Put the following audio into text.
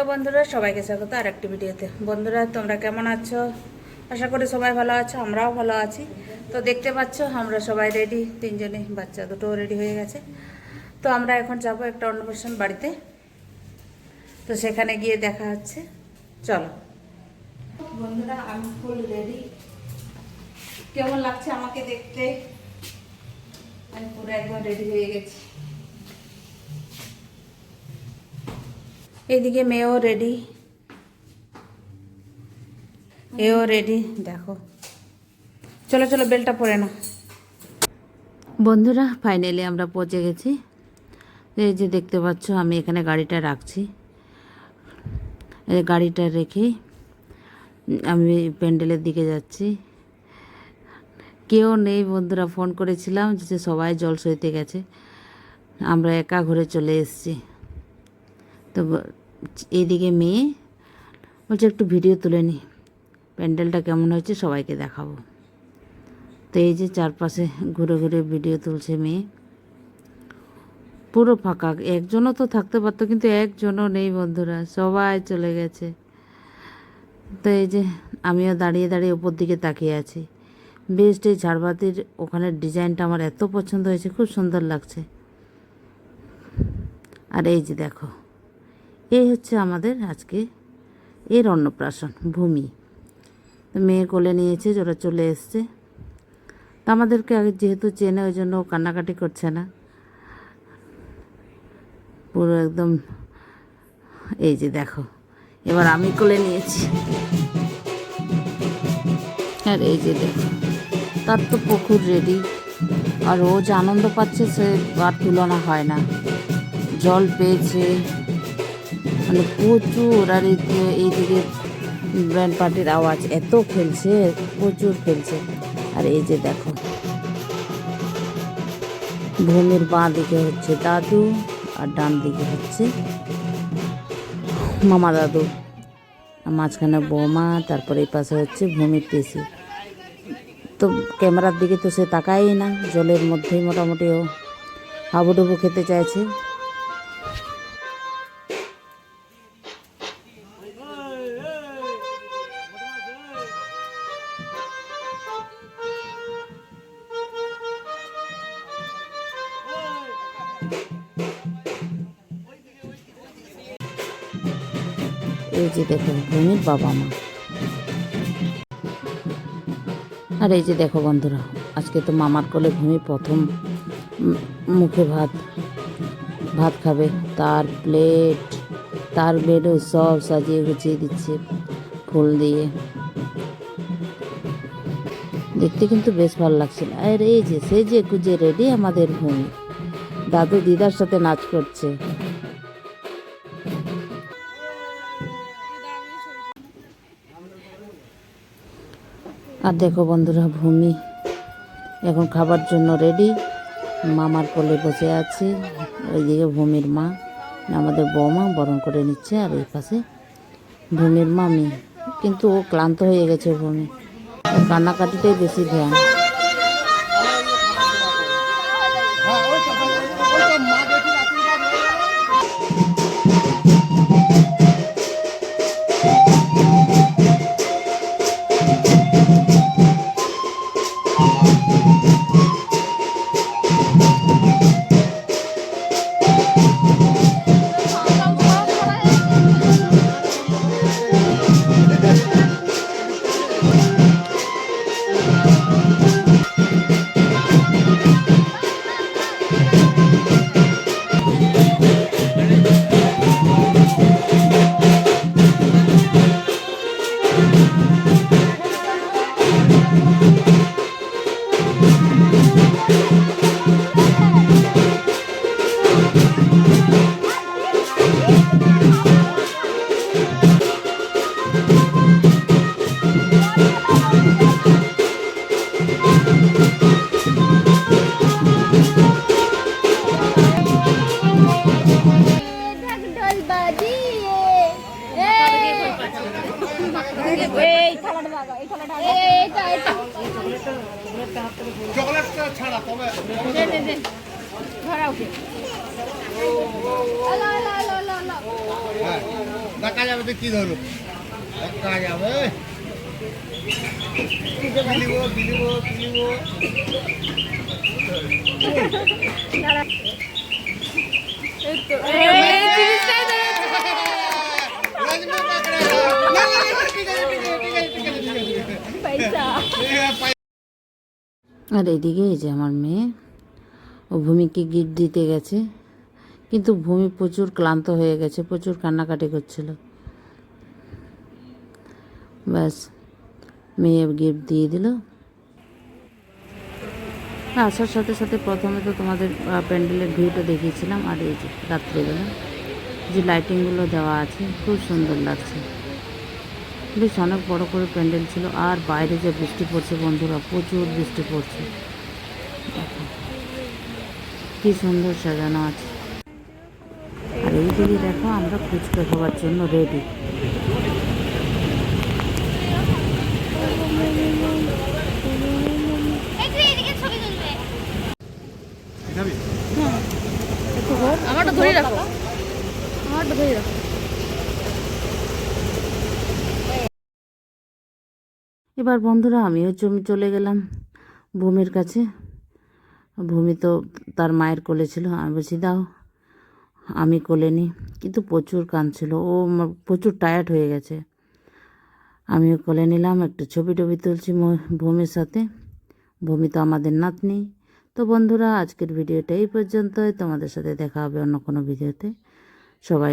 Hello বন্ধুরা, সবাইকে স্বাগত আর একটি ভিডিওতে। বন্ধুরা, তোমরা কেমন আছো? আশা করি সবাই ভালো আছো, আমরাও ভালো আছি। তো দেখতে পাচ্ছ আমরা সবাই রেডি, তিনজনে, বাচ্চা দুটোও রেডি হয়ে গেছে। তো আমরা এখন যাবো একটা অন্নপ্রাশন বাড়িতে, তো সেখানে গিয়ে দেখা হচ্ছে। চলো বন্ধুরা, আমি ফুল রেডি। কেমন লাগছে আমাকে দেখতে? আমি পুরো একদম রেডি হয়ে গেছি। এইদিকে মেয়েও রেডি, এও রেডি। দেখো, চলো চলো, বেলটা পরে না। বন্ধুরা, ফাইনালি আমরা পৌঁছে গেছি। এই যে দেখতে পাচ্ছ, আমি এখানে গাড়িটা রাখছি। এই গাড়িটা রেখে আমি প্যান্ডেলের দিকে যাচ্ছি। কেউ নেই বন্ধুরা, ফোন করেছিলাম যে সবাই জল সইতে গেছে, আমরা একা ঘরে চলে এসেছি। তো এইদিকে মেয়ে বলছে একটু ভিডিও তুলে নি, প্যান্ডেলটা কেমন হয়েছে সবাইকে দেখাবো। তো এই যে চারপাশে ঘুরে ঘুরে ভিডিও তুলছে মেয়ে। পুরো ফাঁকা, একজনও তো থাকতে পারতো, কিন্তু একজনও নেই বন্ধুরা, সবাই চলে গেছে। তো এই যে আমিও দাঁড়িয়ে দাঁড়িয়ে উপর দিকে তাকিয়ে আছি। বেস্ট, এই ঝাড়বাতির ওখানের ডিজাইনটা আমার এত পছন্দ হয়েছে, খুব সুন্দর লাগছে। আর এই যে দেখো, এই হচ্ছে আমাদের আজকে এর অন্নপ্রাশন ভূমি। তো মেয়ে কোলে নিয়েছে, ওরা চলে এসছে। তো আমাদেরকে আগে যেহেতু চেনে, ওই জন্য কান্নাকাটি করছে না, পুরো একদম। এই যে দেখো, এবার আমি কোলে নিয়েছি। আর এই যে দেখো, তার তো পুকুর রেডি, আর ও যে আনন্দ পাচ্ছে সে আর তুলনা হয় না। জল পেয়েছে মানে প্রচুর। আর এইদিকে ব্যান্ড পার্টির আওয়াজ, এত খেলছে, প্রচুর খেলছে। আর এই যে দেখো, ভূমির বাঁ দিকে হচ্ছে দাদু, আর ডান দিকে হচ্ছে মামা দাদু, মাঝখানে বৌমা, তারপরে এই পাশে হচ্ছে ভূমির পিসি। তো ক্যামেরার দিকে তো সে তাকায়ই না, জলের মধ্যেই মোটামুটি ও হাবুডুবু খেতে চাইছে। এই যে দেখো ভূমির বাবা মা। আর এই যে দেখো বন্ধুরা, আজকে তো মামার কোলে ভূমি প্রথম মুখে ভাত খাবে। তার প্লেট, তার বেডও সব সাজিয়ে গুছিয়ে দিচ্ছে ফুল দিয়ে। দেখতে কিন্তু বেশ ভালো লাগছিল। আর এই যে সেজে গুজে রেডি আমাদের ভূমি, দাদু দিদার সাথে নাচ করছে। আর দেখো বন্ধুরা, ভূমি এখন খাবার জন্য রেডি, মামার কোলে বসে আছে। ওইদিকে ভূমির মা, আমাদের বৌমা বরণ করে নিচ্ছে। আর এই পাশে ভূমির মামি, কিন্তু ও ক্লান্ত হয়ে গেছে। ভূমি কান্নাকাটিতেই বেশি ধ্যান। চকলেটটা ছাড়া তবে ধরাও কে দেখা যাবে তো কি ধরো দেখা যাবে বিলিব বিলিব বিলিব আর এদিকে এই যে আমার মেয়ে, ও ভূমিকে গিফট দিতে গেছে, কিন্তু ভূমি প্রচুর ক্লান্ত হয়ে গেছে, প্রচুর কান্নাকাটি করছিল। ব্যাস মেয়ে গিফট দিয়ে দিল। আসার সাথে সাথে প্রথমে তো তোমাদের প্যান্ডেলের ভিউটা দেখিয়েছিলাম, আর এই যে রাত্রেবেলা যে লাইটিংগুলো দেওয়া আছে খুব সুন্দর লাগছে। বেশ অনেক বড় করে প্যান্ডেল ছিল, আর বাইরে যে বৃষ্টি পড়ছে বন্ধুরা, প্রচুর বৃষ্টি পড়ছে। দেখো কি সুন্দর সাজানো আছে। আর এইদিকে দেখো আমরা ফুচকা খাওয়ার জন্য রেডি। আমারটা ধরে রাখো, আমারটা ধরে রাখো। এবার বন্ধুরা আমিও চলে গেলাম ভূমির কাছে। ভূমি তো তার মায়ের কোলে ছিল, আমি বলছি দাও আমি কোলে নিই, কিন্তু প্রচুর কাঁদছিল, ও প্রচুর টায়ার্ড হয়ে গেছে। আমিও কোলে নিলাম, একটু ছবি টবি তুলছি ভূমির সাথে। ভূমি তো আমাদের নাতনি। তো বন্ধুরা আজকের ভিডিওটা এই পর্যন্তই, তোমাদের সাথে দেখা হবে অন্য কোনো ভিডিওতে। সবাই